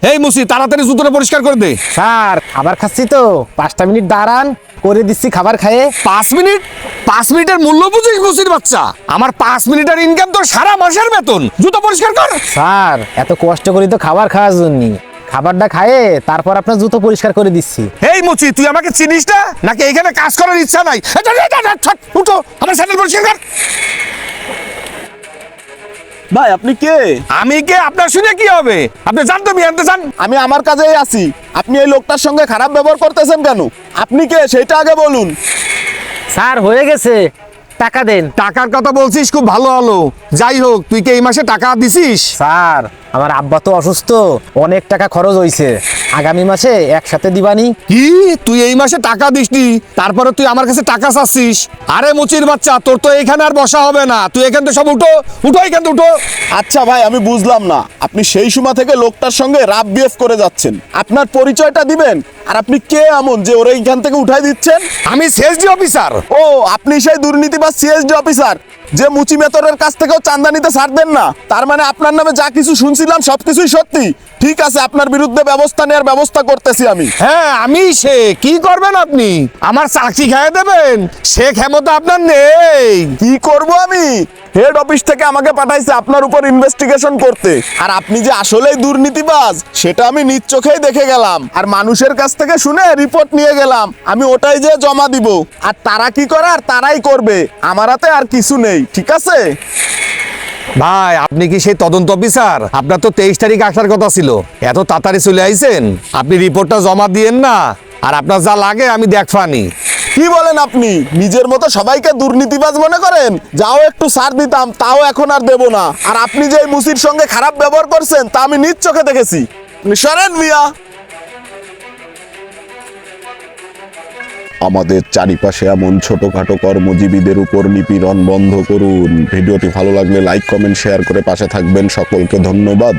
এই মুসি তাড়াতাড়ি জুতোটা পরিষ্কার করে দে। স্যার খাবার খাচ্ছি তো 5টা মিনিট দাঁড়ান, করে দিচ্ছি খাবার খাইয়ে। 5 মিনিট? 5 মিনিটের মূল্য বুঝিস মুসির বাচ্চা? আমার 5 মিনিটের ইনকাম তো সারা মাসের বেতন। জুতো পরিষ্কার কর। স্যার এত কষ্ট করি তো খাবার খাওয়ার জন্য, খাবারটা খাইয়ে তারপর আপনার জুতো পরিষ্কার করে দিচ্ছি। এই মুচি তুই আমাকে চিনিস না নাকি এখানে কাজ করার ইচ্ছা নাই? উঠো, আমার স্যান্ডেল পরিষ্কার কর। ভাই আপনি কে? আমি কে আপনার শুনে কি হবে? আপনি জান তো আনতে চান? আমি আমার কাজেই আছি, আপনি এই লোকটার সঙ্গে খারাপ ব্যবহার করতেছেন কেন? আপনি কে সেটা আগে বলুন। স্যার হয়ে গেছে, টাকা দেন। টাকার কথা বলছিস, খুব ভালো হলো। যাই হোক, তুই কি এই মাসে টাকা দিছিস? স্যার আমার আব্বা তো অসুস্থ, অনেক টাকা খরচ হয়েছে, আগামী মাসে একসাথে দিবানি। কি তুই এই মাসে টাকা দিসনি, তারপরে তুই আমার কাছে টাকা চাচ্ছিস? আরে মুচির বাচ্চা, তোর তো এখানে আর বসা হবে না। তুই এখান থেকে সব উঠো, এখান থেকে উঠো। আচ্ছা ভাই, আমি বুঝলাম না, আপনি সেই সময় থেকে লোকটার সঙ্গে রাব বিহেভ করে যাচ্ছেন। আপনার পরিচয়টা দিবেন, আর আপনি কে এমন যে ওরা এইখান থেকে উঠাই দিচ্ছেন? আমি সিএসডি অফিসার। ও আপনি সেই দুর্নীতিবাজ সিএসডি অফিসার যে মুচি মেতরের কাছ থেকেও চাঁদা নিতে ছাড় দেন না। তার মানে আপনার নামে যা কিছু শুনছিলাম সবকিছুই সত্যি। ঠিক আছে, আপনার বিরুদ্ধে ব্যবস্থা নেওয়ার ব্যবস্থা করতেছি আমি। হ্যাঁ আমি সে। কি করবেন আপনি? আমার চাকরি খাইয়ে দেবেন? সে ক্ষমতা আপনার নেই। কি করব আমি? হেড অফিস থেকে আমাকে পাঠাইছে আপনার উপর ইনভেস্টিগেশন করতে, আর আপনি যে আসলেই দুর্নীতিবাজ সেটা আমি নিজ চোখেই দেখে গেলাম, আর মানুষের কাছ থেকে শুনে রিপোর্ট নিয়ে গেলাম। আমি ওটাই যে জমা দিব, আর তারা কি করে আর তারাই করবে, আমার হাতে আর কিছু নেই। ঠিক আছে ভাই আপনি কি সেই তদন্ত অফিসার? আপনার তো 23 তারিখ আসার কথা ছিল, এত তাড়াতাড়ি চলে আইছেন। আপনি রিপোর্টটা জমা দিয়েন না, আর আপনার যা লাগে আমি দেখফানি। কি বলেন আপনি? নিজের মতো সবাইকে দুর্নীতিবাজ মনে করেন? যাও একটু ছাড় দিতাম, তাও এখন আর দেব না। আর আপনি যে এই মুসির সঙ্গে খারাপ ব্যবহার করছেন তা আমি নিজ চোখে দেখেছি। আপনি সরেন মিয়া। আমাদের চারিপাশে এমন ছোটখাটো কর্মজীবীদের উপর নিপীড়ন বন্ধ করুন। ভিডিওটি ভালো লাগলে লাইক, কমেন্ট, শেয়ার করে পাশে থাকবেন। সকলকে ধন্যবাদ।